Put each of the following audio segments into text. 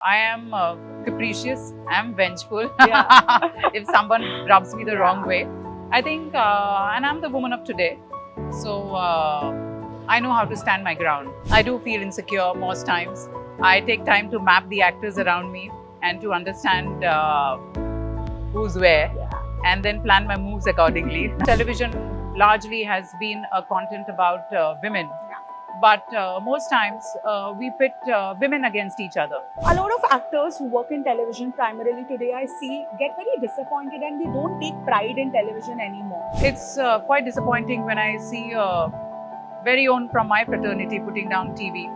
I am capricious. I'm vengeful. Yeah. If someone rubs me the wrong Yeah. way, I think, and I'm the woman of today. So I know how to stand my ground. I do feel insecure most times. I take time to map the actors around me and to understand who's where, and then plan my moves accordingly. Television largely has been a content about women, but most times we pit women against each other. A lot of actors who work in television primarily today, I see, get very disappointed and they don't take pride in television anymore. It's quite disappointing when I see very own from my fraternity putting down TV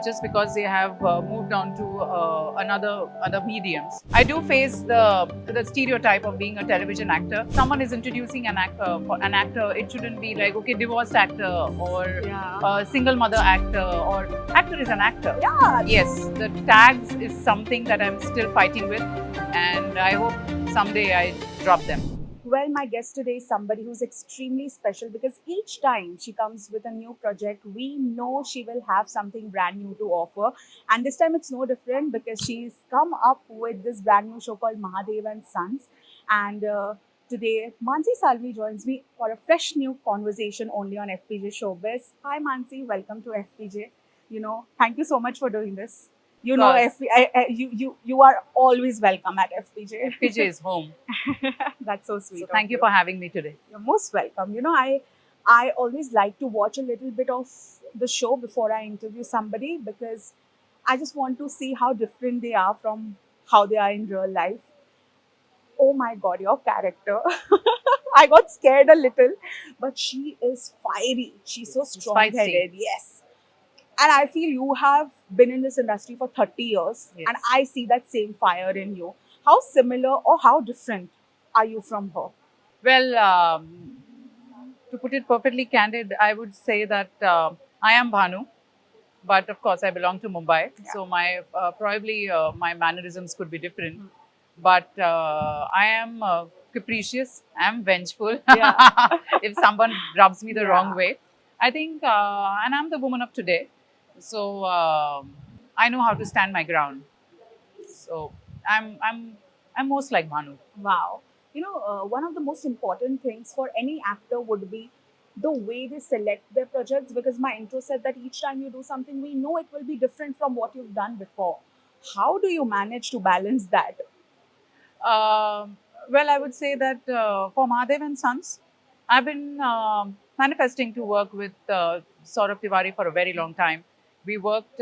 just because they have moved on to other mediums. I do face the stereotype of being a television actor. Someone is introducing an actor for an actor. It shouldn't be like, okay, divorced actor or single mother actor, or actor is an actor. Yeah. Yes, the tags is something that I'm still fighting with, and I hope someday I drop them. Well, my guest today is somebody who's extremely special because each time she comes with a new project, we know she will have something brand new to offer. And this time it's no different because she's come up with this brand new show called Mahadev and Sons. And today, Mansi Salvi joins me for a fresh new conversation only on FPJ Showbiz. Hi, Mansi. Welcome to FPJ. Thank you so much for doing this. You know, Of course. you are always welcome at FPJ. FPJ is home. That's so sweet. So thank you for having me today. You're most welcome. I always like to watch a little bit of the show before I interview somebody because I just want to see how different they are from how they are in real life. Oh my god, your character. I got scared a little, but she is fiery. She's so She's strong headed. feisty. Yes. And I feel you have been in this industry for 30 years, Yes. and I see that same fire in you. How similar or how different are you from her? Well, to put it perfectly candid, I would say that I am Bhanu, but of course I belong to Mumbai. Yeah. So my probably my mannerisms could be different, Hmm. but I am capricious. I'm vengeful. Yeah. If someone rubs me the wrong Yeah. way, I think, and I'm the woman of today. So I know how to stand my ground. So I'm most like Bhanu. Wow. One of the most important things for any actor would be the way they select their projects because my intro said that each time you do something, we know it will be different from what you've done before. How do you manage to balance that? Um well, I would say that for Mahadev and Sons, I've been manifesting to work with Saurabh Tiwari for a very long time. We worked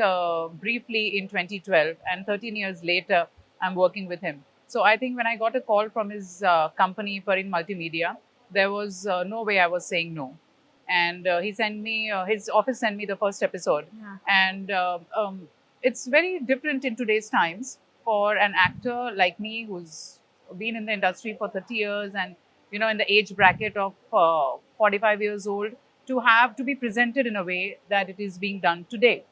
briefly in 2012, and 13 years later, I'm working with him. So I think when I got a call from his company, Parin Multimedia, there was no way I was saying no. And he sent me, his office sent me the first episode. Yeah. And it's very different in today's times for an actor like me who's been in the industry for 30 years and in the age bracket of 45 years old, to have to be presented in a way that it is being done today.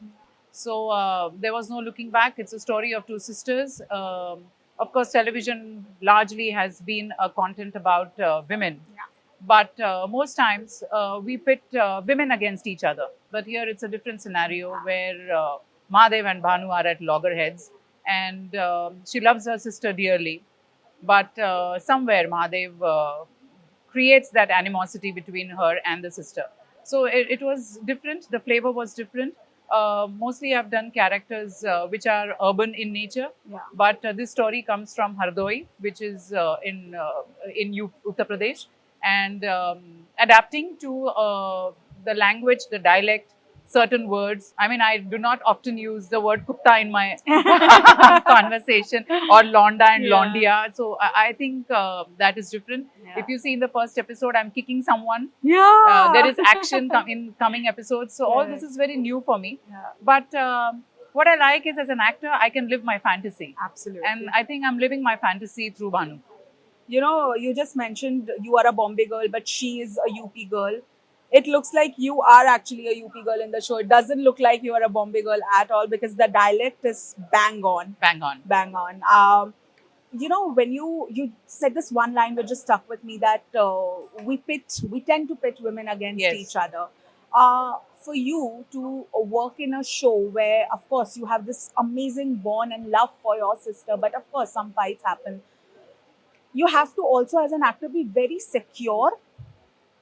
So there was no looking back. It's a story of two sisters. Of course, television largely has been a content about women, Yeah. but most times we pit women against each other. But here it's a different scenario where Mahadev and Bhanu are at loggerheads, and she loves her sister dearly. But somewhere Mahadev creates that animosity between her and the sister. So it was different. The flavor was different. Mostly, I've done characters which are urban in nature, Yeah. but this story comes from Hardoi, which is in Uttar Pradesh, and adapting to the language, the dialect, certain words. I mean, I do not often use the word kutta in my conversation, or londa and Yeah. londia. So I think that is different. Yeah. If you see in the first episode, I'm kicking someone. Yeah. There is action in coming episodes. So all this Correct. is very new for me. Yeah. But what I like is, as an actor, I can live my fantasy. Absolutely. And I think I'm living my fantasy through Bhanu. You just mentioned you are a Bombay girl, but she is a UP girl. It looks like you are actually a UP girl in the show. It doesn't look like you are a Bombay girl at all because the dialect is bang on. Bang on. Bang on. When you said this one line which just stuck with me that we tend to pit women against Yes. each other. for you to work in a show where, of course, you have this amazing bond and love for your sister, but of course, some fights happen. You have to also, as an actor, be very secure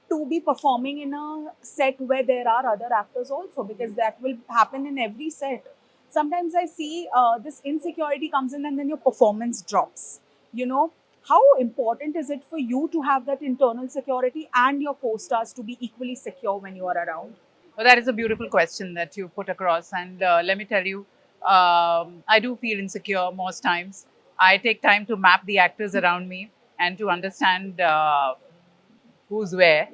to be performing in a set where there are other actors also, because that will happen in every set. Sometimes I see this insecurity comes in and then your performance drops. You know, how important is it for you to have that internal security and your co-stars to be equally secure when you are around? Well, that is a beautiful question that you put across. And let me tell you, I do feel insecure most times. I take time to map the actors around me and to understand who's where,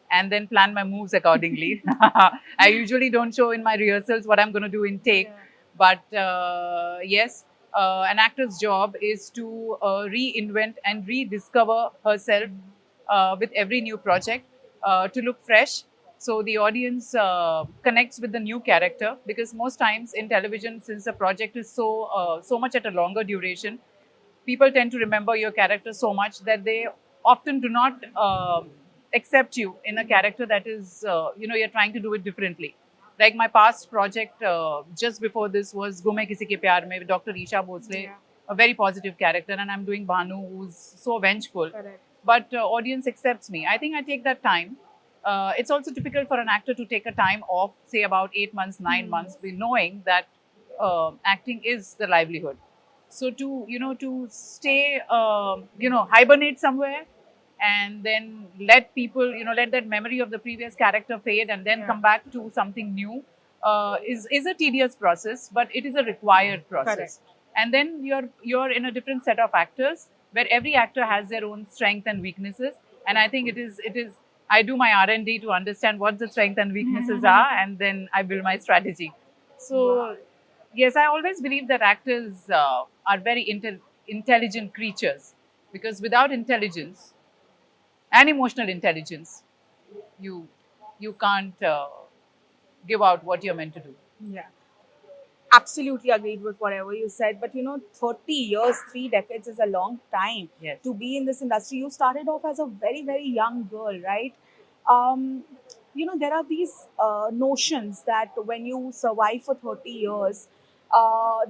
and then plan my moves accordingly. I usually don't show in my rehearsals what I'm going to do in take, but yes, an actor's job is to reinvent and rediscover herself with every new project, to look fresh. So the audience connects with the new character, because most times in television, since the project is so much at a longer duration, people tend to remember your character so much that they often do not accept you in a character that is, you're trying to do it differently. Like my past project just before this was Gume Kisi Ke Pyar Mein with Dr. Isha Bhosle, Yeah. a very positive character, and I'm doing Bhanu, who's so vengeful. Correct. But audience accepts me. I think I take that time. It's also difficult for an actor to take a time off, say about 8 months, 9 months, knowing that acting is the livelihood. So to to stay hibernate somewhere, and then let people let that memory of the previous character fade, and then come back to something new, is a tedious process, but it is a required process. Correct. And then you're in a different set of actors, where every actor has their own strength and weaknesses. And I think it is I do my R&D to understand what the strength and weaknesses are, and then I build my strategy. So yes, I always believe that actors are very intelligent creatures, because without intelligence and emotional intelligence, you you can't give out what you're meant to do. Yeah. Absolutely agreed with whatever you said. But 30 years, 3 decades is a long time Yes. to be in this industry. You started off as a very, very young girl, right? Um, there are these notions that when you survive for 30 years,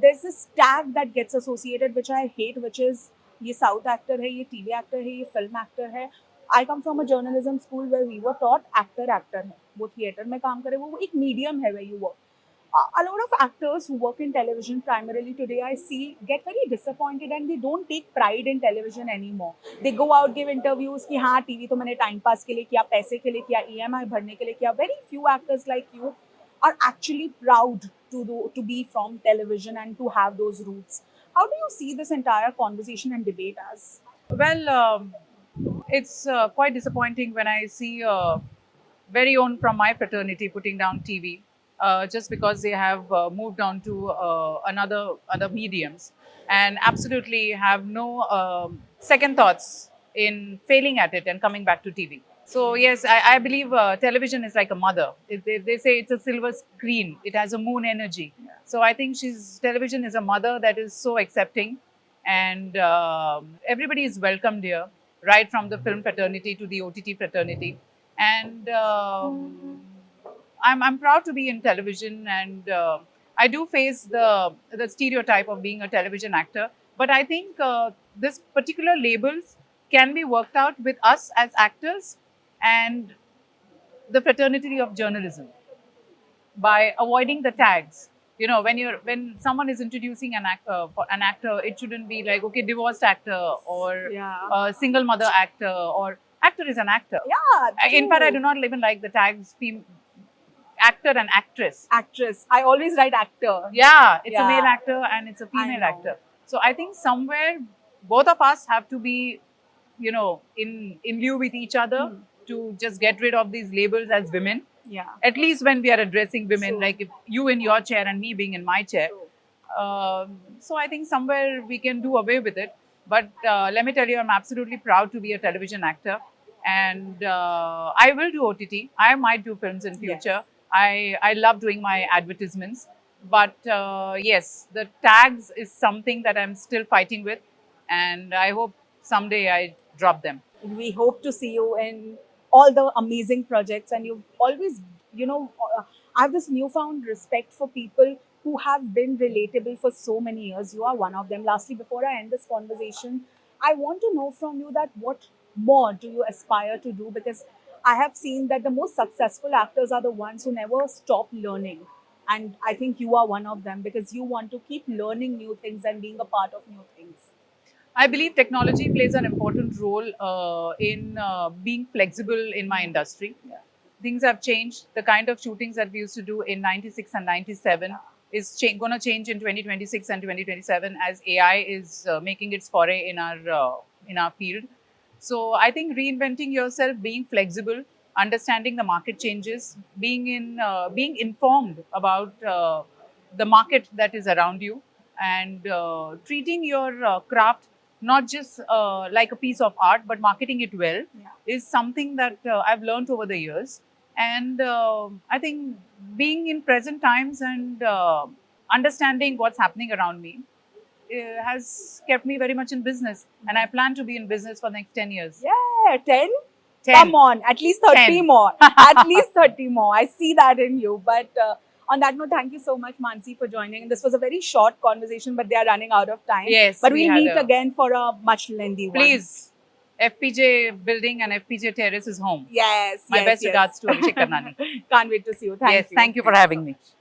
there's this tag that gets associated, which I hate, which is ये south actor है, ये TV actor है, ये film actor है. I come from a journalism school where we were taught actor है, वो theatre में काम करे, वो एक मीडियम है where you work. A lot of actors who work in television primarily today I see get very disappointed and they don't take pride in television anymore. They go out, give interviews कि हाँ TV तो मैंने time pass के लिए किया, पैसे के लिए किया, EMI भरने के लिए किया. Very few actors like you are actually proud to be from television and to have those roots. How do you see this entire conversation and debate as? Well, it's quite disappointing when I see very own from my fraternity putting down TV, just because they have moved on to another other mediums, and absolutely have no second thoughts in failing at it and coming back to TV. So yes, I believe television is like a mother. They say it's a silver screen. It has a moon energy. So I think television is a mother that is so accepting, and everybody is welcomed here, right from the film fraternity to the OTT fraternity. And I'm proud to be in television, and I do face the stereotype of being a television actor. But I think this particular labels can be worked out with us as actors and the fraternity of journalism by avoiding the tags. When someone is introducing an actor, it shouldn't be like, okay, divorced actor, or Yeah. single mother actor, or actor is an actor. Yeah, In fact, I do true. not even like the tags actor and actress. Actress. I always write actor. Yeah, it's a Yeah. male actor and it's a female know. actor. So I think somewhere both of us have to be, in lieu with each other, to just get rid of these labels as women. Yeah. At least when we are addressing women, True. like if you in your chair and me being in my chair. So I think somewhere we can do away with it. But let me tell you, I'm absolutely proud to be a television actor, and I will do OTT. I might do films in future. I love doing my advertisements, but yes, the tags is something that I'm still fighting with, and I hope someday I drop them. We hope to see you in all the amazing projects, and you've always you know, I have this newfound respect for people who have been relatable for so many years. You are one of them. Lastly, before I end this conversation, I want to know from you that what more do you aspire to do? Because I have seen that the most successful actors are the ones who never stop learning. And I think you are one of them because you want to keep learning new things and being a part of new things. I believe technology plays an important role in being flexible in my industry. Yeah. Things have changed. The kind of shootings that we used to do in 96 and 97 is going to change in 2026 and 2027 as AI is making its foray in our field. So I think reinventing yourself, being flexible, understanding the market changes, being informed about the market that is around you, and treating your craft not just like a piece of art, but marketing it well Yeah. is something that I've learned over the years. And I think being in present times and understanding what's happening around me has kept me very much in business. And I plan to be in business for the next 10 years. Yeah, 10? 10. Come on, at least 30 10. more. At least 30 more. I see that in you. But on that note, thank you so much, Mansi, for joining. This was a very short conversation, but they are running out of time. Yes, But we we'll had meet a- again for a much lengthy one. Please, FPJ building and FPJ terrace is home. Yes, My yes, best yes. regards to Abhishek Karnani. Can't wait to see you. Thank Yes, you. thank you for so having me. much.